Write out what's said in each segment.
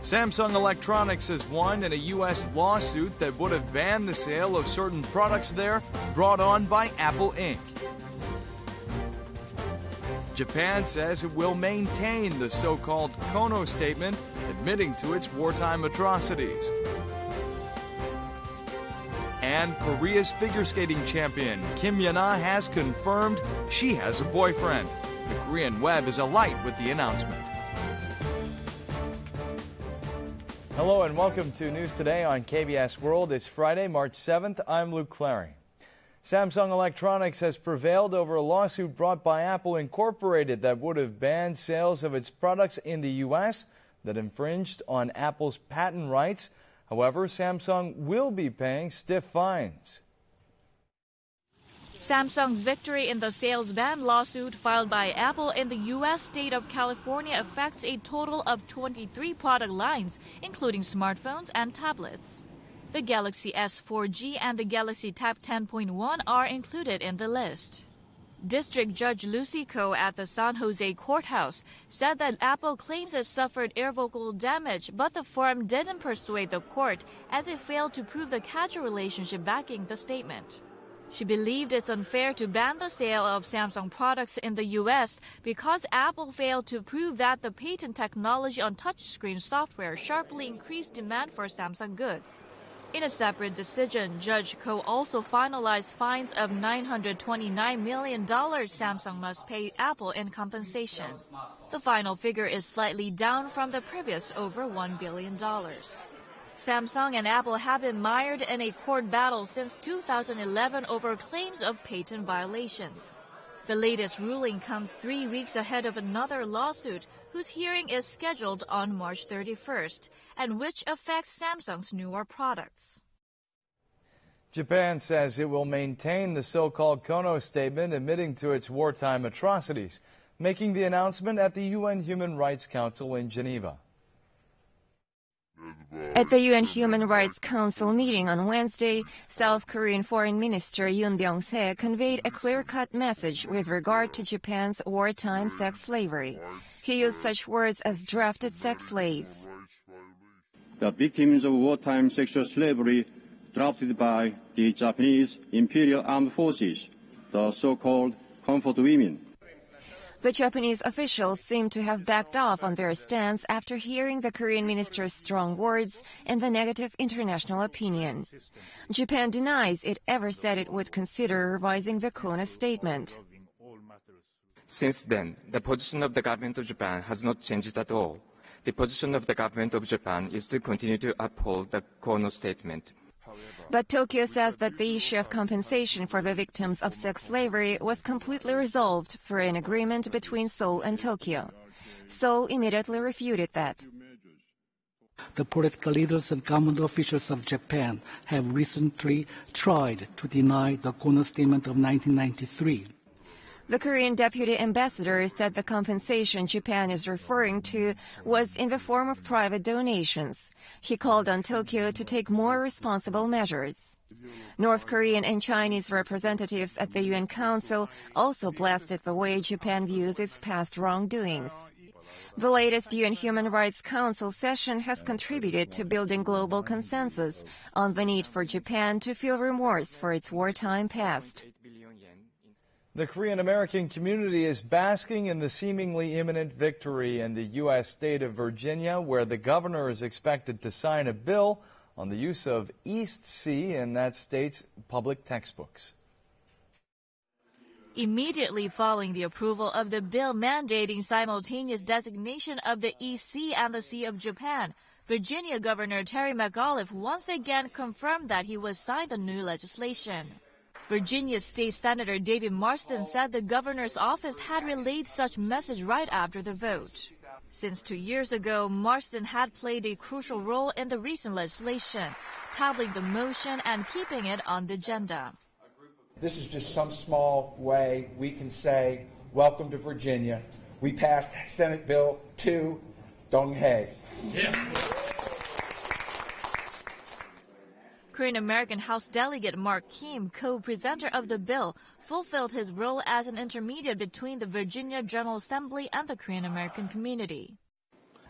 Samsung Electronics has won in a U.S. lawsuit that would have banned the sale of certain products there brought on by Apple Inc. Japan says it will maintain the so-called Kono statement, admitting to its wartime atrocities. And Korea's figure skating champion Kim Yuna has confirmed she has a boyfriend. The Korean web is alight with the announcement. Hello and welcome to News Today on KBS World. It's Friday, March 7th. I'm Luke Clary. Samsung Electronics has prevailed over a lawsuit brought by Apple Incorporated that would have banned sales of its products in the U.S. that infringed on Apple's patent rights. However, Samsung will be paying stiff fines. Samsung's victory in the sales ban lawsuit filed by Apple in the U.S. state of California affects a total of 23 product lines, including smartphones and tablets. The Galaxy S 4G and the Galaxy Tab 10.1 are included in the list. District Judge Lucy Koh at the San Jose Courthouse said that Apple claims it suffered irrevocable damage, but the firm didn't persuade the court as it failed to prove the causal relationship backing the statement. She believed it's unfair to ban the sale of Samsung products in the U.S. because Apple failed to prove that the patent technology on touchscreen software sharply increased demand for Samsung goods. In a separate decision, Judge Koh also finalized fines of $929 million Samsung must pay Apple in compensation. The final figure is slightly down from the previous over $1 billion. Samsung and Apple have been mired in a court battle since 2011 over claims of patent violations. The latest ruling comes 3 weeks ahead of another lawsuit whose hearing is scheduled on March 31st and which affects Samsung's newer products. Japan says it will maintain the so-called Kono statement admitting to its wartime atrocities, making the announcement at the UN Human Rights Council in Geneva. At the UN Human Rights Council meeting on Wednesday, South Korean Foreign Minister Yoon Byung-se conveyed a clear-cut message with regard to Japan's wartime sex slavery. He used such words as drafted sex slaves. The victims of wartime sexual slavery drafted by the Japanese Imperial Armed Forces, the so-called comfort women. The Japanese officials seem to have backed off on their stance after hearing the Korean minister's strong words and the negative international opinion. Japan denies it ever said it would consider revising the Kono statement. Since then, the position of the government of Japan has not changed at all. The position of the government of Japan is to continue to uphold the Kono statement. But Tokyo says that the issue of compensation for the victims of sex slavery was completely resolved through an agreement between Seoul and Tokyo. Seoul immediately refuted that. The political leaders and government officials of Japan have recently tried to deny the Kono statement of 1993. The Korean deputy ambassador said the compensation Japan is referring to was in the form of private donations. He called on Tokyo to take more responsible measures. North Korean and Chinese representatives at the UN Council also blasted the way Japan views its past wrongdoings. The latest UN Human Rights Council session has contributed to building global consensus on the need for Japan to feel remorse for its wartime past. The Korean American community is basking in the seemingly imminent victory in the U.S. state of Virginia, where the governor is expected to sign a bill on the use of list.C in that state's public textbooks. Immediately following the approval of the bill mandating simultaneous designation of the EC and the C of Japan, Virginia Governor Terry McAuliffe once again confirmed that he would sign the new legislation. Virginia State Senator David Marston said the governor's office had relayed such message right after the vote. Since 2 years ago, Marston had played a crucial role in the recent legislation, tabling the motion and keeping it on the agenda. This is just some small way we can say, welcome to Virginia. We passed Senate Bill 2, Dong Hae. Yeah. Korean American House Delegate Mark Kim, co-presenter of the bill, fulfilled his role as an intermediate between the Virginia General Assembly and the Korean American community.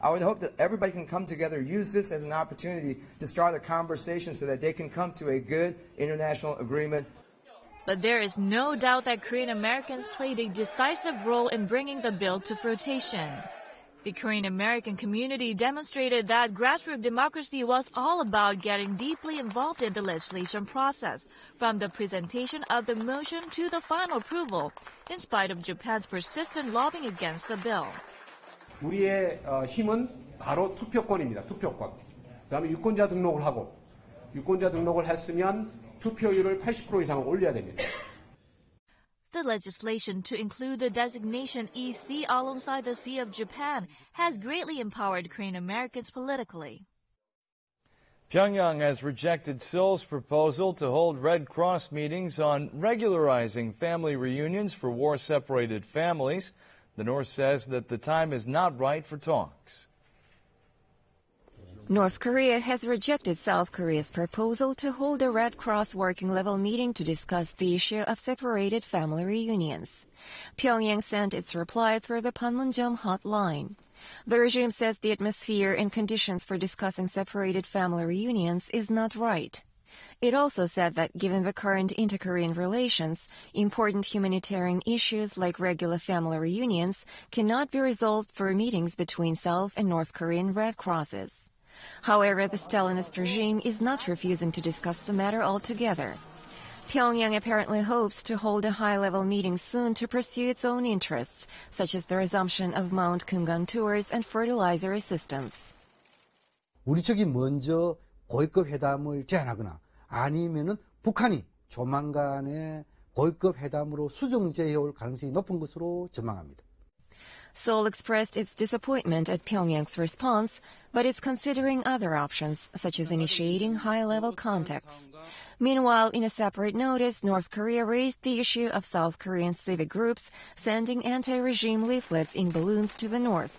I would hope that everybody can come together, use this as an opportunity to start a conversation so that they can come to a good international agreement. But there is no doubt that Korean Americans played a decisive role in bringing the bill to fruition. The Korean American community demonstrated that grassroots democracy was all about getting deeply involved in the legislation process, from the presentation of the motion to the final approval, in spite of Japan's persistent lobbying against the bill. 우리의 힘은 바로 투표권입니다. 투표권. 그다음에 유권자 등록을 하고 유권자 등록을 했으면 투표율을 80% 이상을 올려야 됩니다. The legislation to include the designation EC alongside the Sea of Japan has greatly empowered Korean Americans politically. Pyongyang has rejected Seoul's proposal to hold Red Cross meetings on regularizing family reunions for war-separated families. The North says that the time is not right for talks. North Korea has rejected South Korea's proposal to hold a Red Cross working-level meeting to discuss the issue of separated family reunions. Pyongyang sent its reply through the Panmunjom hotline. The regime says the atmosphere and conditions for discussing separated family reunions is not right. It also said that given the current inter-Korean relations, important humanitarian issues like regular family reunions cannot be resolved through meetings between South and North Korean Red Crosses. However, the Stalinist regime is not refusing to discuss the matter altogether. Pyongyang apparently hopes to hold a high-level meeting soon to pursue its own interests, such as the resumption of Mount Kumgang tours and fertilizer assistance. 우리 측이 먼저 고위급 회담을 제안하거나 아니면은 북한이 조만간에 고위급 회담으로 수정제해 올 가능성이 높은 것으로 전망합니다. Seoul expressed its disappointment at Pyongyang's response, but is considering other options, such as initiating high-level contacts. Meanwhile, in a separate notice, North Korea raised the issue of South Korean civic groups sending anti-regime leaflets in balloons to the north.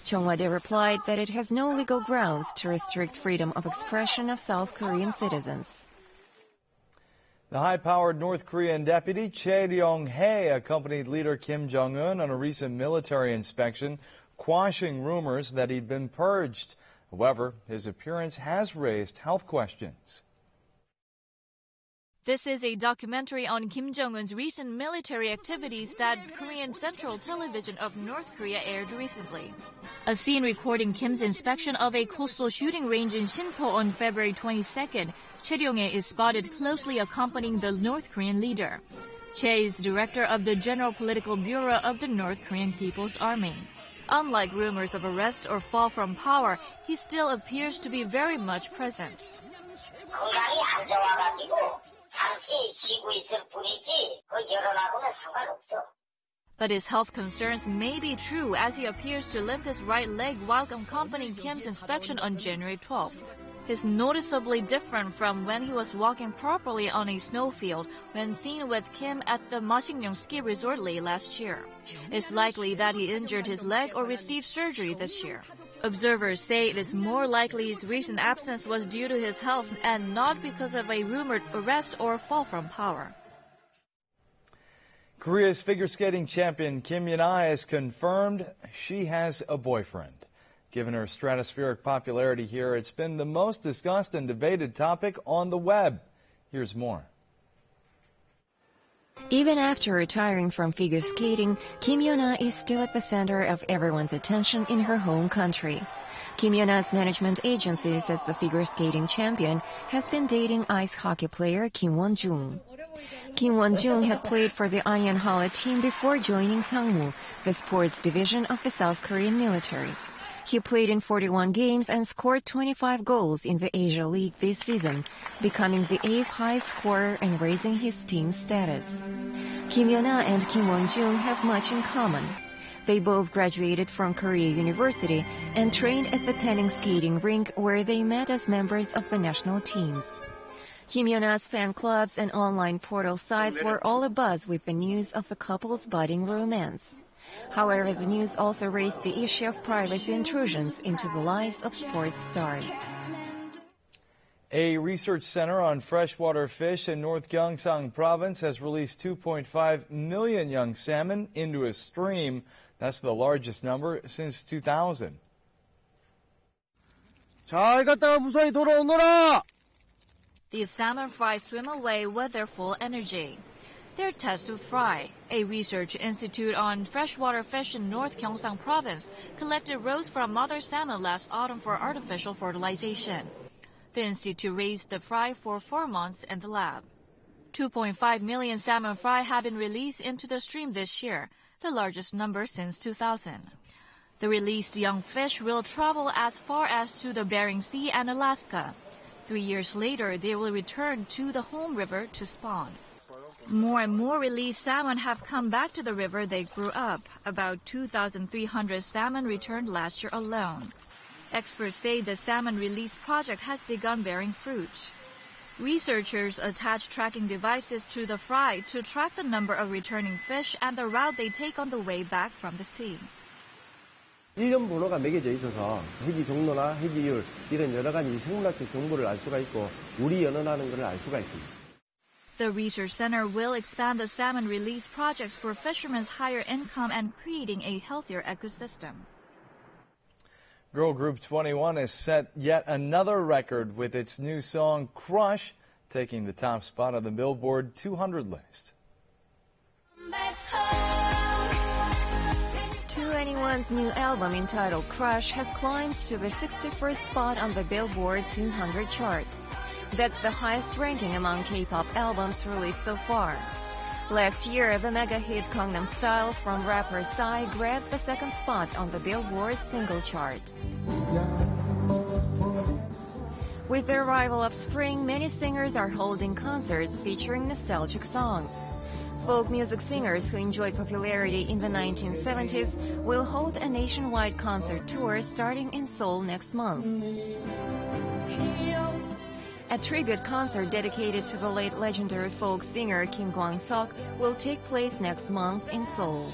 Cheongwade replied that it has no legal grounds to restrict freedom of expression of South Korean citizens. The high-powered North Korean deputy Chae Ryong-hae accompanied leader Kim Jong-un on a recent military inspection, quashing rumors that he'd been purged. However, his appearance has raised health questions. This is a documentary on Kim Jong-un's recent military activities that Korean Central Television of North Korea aired recently. A scene recording Kim's inspection of a coastal shooting range in Sinpo on February 22nd, Chae Ryong-hae is spotted closely accompanying the North Korean leader. Chae is director of the General Political Bureau of the North Korean People's Army. Unlike rumors of arrest or fall from power, he still appears to be very much present. 건강이 안 좋아가지고 잠시 쉬고 있을 뿐이지 그 여론하고는 상관없어. But his health concerns may be true as he appears to limp his right leg while accompanying Kim's inspection on January 12th. He's noticeably different from when he was walking properly on a snowfield when seen with Kim at the Masikryong ski resort late last year. It's likely that he injured his leg or received surgery this year. Observers say it is more likely his recent absence was due to his health and not because of a rumored arrest or fall from power. Korea's figure skating champion Kim Yuna has confirmed she has a boyfriend. Given her stratospheric popularity here, it's been the most discussed and debated topic on the web. Here's more. Even after retiring from figure skating, Kim Yuna is still at the center of everyone's attention in her home country. Kim Yuna's management agency says the figure skating champion has been dating ice hockey player Kim Won-jung. Kim Won-jung had played for the Onion Halla team before joining Sangmu, the sports division of the South Korean military. He played in 41 games and scored 25 goals in the Asia League this season, becoming the 8th highest scorer and raising his team's status. Kim Yuna and Kim Won-jung have much in common. They both graduated from Korea University and trained at the Taening skating rink where they met as members of the national teams. Kim Yuna's fan clubs and online portal sites were all abuzz with the news of the couple's budding romance. However, the news also raised the issue of privacy intrusions into the lives of sports stars. A research center on freshwater fish in North Gyeongsang Province has released 2.5 million young salmon into a stream. That's the largest number since 2000. 잘 갔다가 무사히 돌아오너라! The salmon fry swim away with their full energy. Their test of fry, a research institute on freshwater fish in North Gyeongsang Province, collected roes from mother salmon last autumn for artificial fertilization. The institute raised the fry for 4 months in the lab. 2.5 million salmon fry have been released into the stream this year, the largest number since 2000. The released young fish will travel as far as to the Bering Sea and Alaska. 3 years later, they will return to the home river to spawn. More and more released salmon have come back to the river they grew up. About 2,300 salmon returned last year alone. Experts say the salmon release project has begun bearing fruit. Researchers attach tracking devices to the fry to track the number of returning fish and the route they take on the way back from the sea. 1년 번호가 매겨져 있어서 해지 경로나 해지율 이런 여러 가지 생물학적 정보를 알 수가 있고 우리 연어라는 것을 알 수가 있습니다. The research center will expand the salmon release projects for fishermen's higher income and creating a healthier ecosystem. Girl Group 21 has set yet another record with its new song, Crush, taking the top spot on the Billboard 200 list. 2NE1's new album entitled Crush has climbed to the 61st spot on the Billboard 200 chart. That's the highest ranking among K-pop albums released so far. Last year, the mega hit Gangnam Style from rapper Psy grabbed the second spot on the Billboard single chart. With the arrival of spring, many singers are holding concerts featuring nostalgic songs. Folk music singers who enjoyed popularity in the 1970s will hold a nationwide concert tour starting in Seoul next month. A tribute concert dedicated to the late legendary folk singer Kim Kwang-seok will take place next month in Seoul.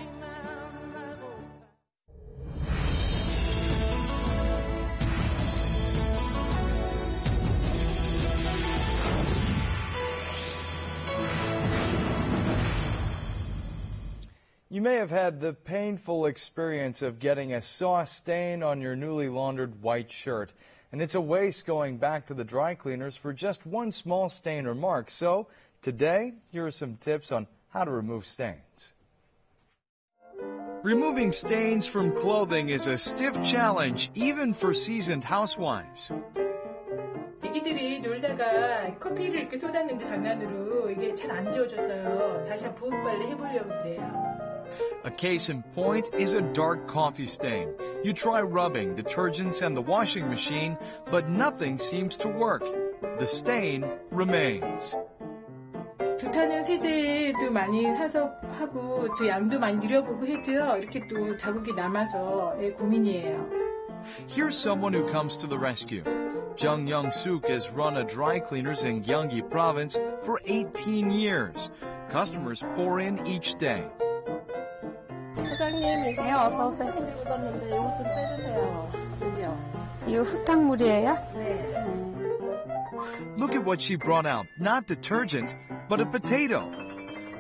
You may have had the painful experience of getting a sauce stain on your newly laundered white shirt. And it's a waste going back to the dry cleaners for just one small stain or mark. So today, here are some tips on how to remove stains. Removing stains from clothing is a stiff challenge, even for seasoned housewives. 애기들이 놀다가 커피를 이렇게 쏟았는데 장난으로 이게 잘 안 지워져서요. 다시 한 부분 빨래 해보려고 그래요. A case in point is a dark coffee stain. You try rubbing detergents and the washing machine, but nothing seems to work. The stain remains. 좋다는 세제도 많이 사서 하고 저 양도 많이 늘려보고 해도요. 이렇게 또 자국이 남아서 고민이에요. Here's someone who comes to the rescue. Jung Young-suk has run a dry cleaners in Gyeonggi Province for 18 years. Customers pour in each day. 사장님, 네, 어서 오세요. 묻었는데 이거 좀 빼주세요. 이거 흙탕물이에요? 네. Look at what she brought out. Not detergent, but a potato.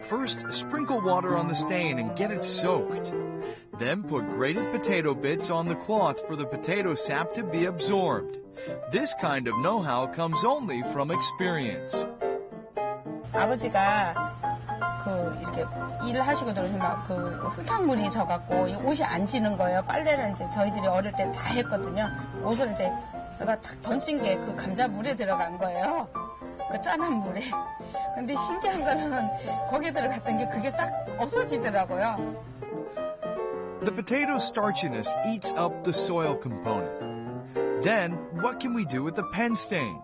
First, sprinkle water on the stain and get it soaked. Then put grated potato bits on the cloth for the potato sap to be absorbed. This kind of know-how comes only from experience. 아버지가 이렇게 일을 하시고 들어오시면 흙탕물이 져갖고 옷이 안 지는 거예요. 빨래를 이제 저희들이 어릴 때 다 했거든요. 옷을 이제 내가 탁 던진 게 그 감자 물에 들어간 거예요. 그 짠한 물에. 근데 신기한 거는 거기에 들어갔던 게 그게 싹 없어지더라고요. The potato starchiness eats up the soil component. Then, what can we do with the pen stain?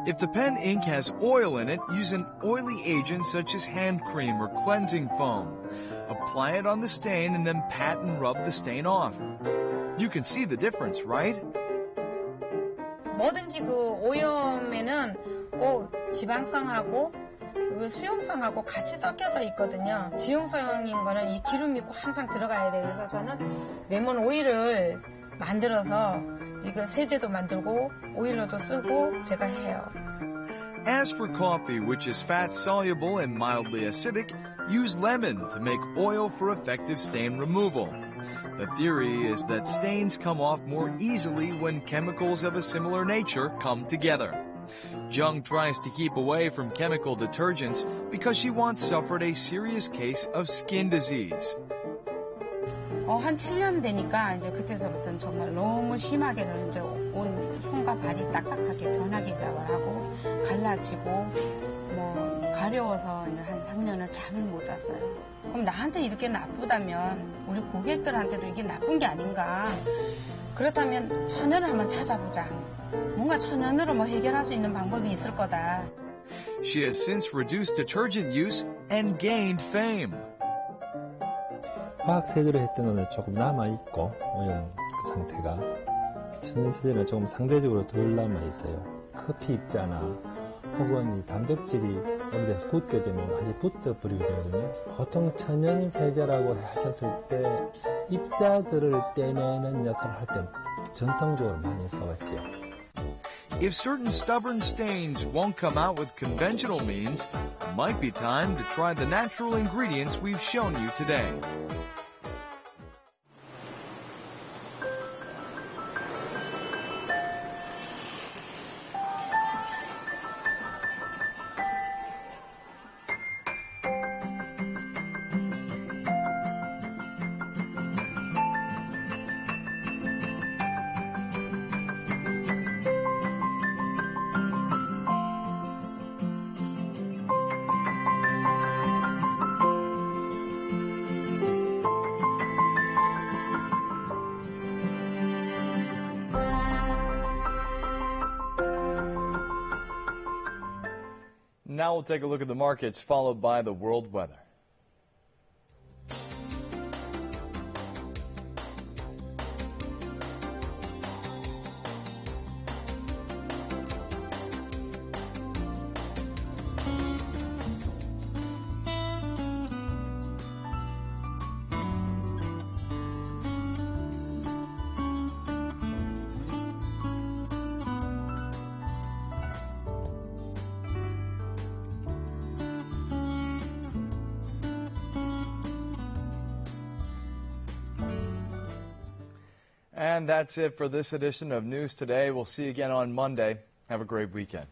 If the pen ink has oil in it, use an oily agent such as hand cream or cleansing foam. Apply it on the stain and then pat and rub the stain off. You can see the difference, right? 뭐든지 그 오염에는 꼭 지방성하고 그 수용성하고 같이 섞여져 있거든요. 지용성인 거는 이 기름이 꼭 항상 들어가야 돼요. 그래서 저는 레몬 오일을 만들어서 이거 세제도 만들고 오일로도 쓰고 제가 해요. As for coffee, which is fat soluble and mildly acidic, use lemon to make oil for effective stain removal. The theory is that stains come off more easily when chemicals of a similar nature come together. Jung tries to keep away from chemical detergents because she once suffered a serious case of skin disease. 한 7년 되니까 이제 그때서부터는 정말 너무 심하게 이제 온 손과 발이 딱딱하게 변하기 시작을 하고 갈라지고 뭐 가려워서 이제 한 3년은 잠을 못 잤어요. 그럼 나한테 이렇게 나쁘다면 우리 고객들한테도 이게 나쁜 게 아닌가? 그렇다면 천연을 한번 찾아보자. 뭔가 천연으로 뭐 해결할 수 있는 방법이 있을 거다. She has since reduced detergent use and gained fame. 화학 세제로 했던 거는 조금 남아있고 오염 상태가 천연 세제는 조금 상대적으로 덜 남아있어요. 커피 입자나 혹은 이 단백질이 오래돼서 굳게 되면 아주 붙어 버리게 되거든요. 보통 천연 세제라고 하셨을 때 입자들을 떼내는 역할을 할 때 전통적으로 많이 써왔지요. If certain stubborn stains won't come out with conventional means, it might be time to try the natural ingredients we've shown you today. Now we'll take a look at the markets, followed by the world weather. And that's it for this edition of News Today. We'll see you again on Monday. Have a great weekend.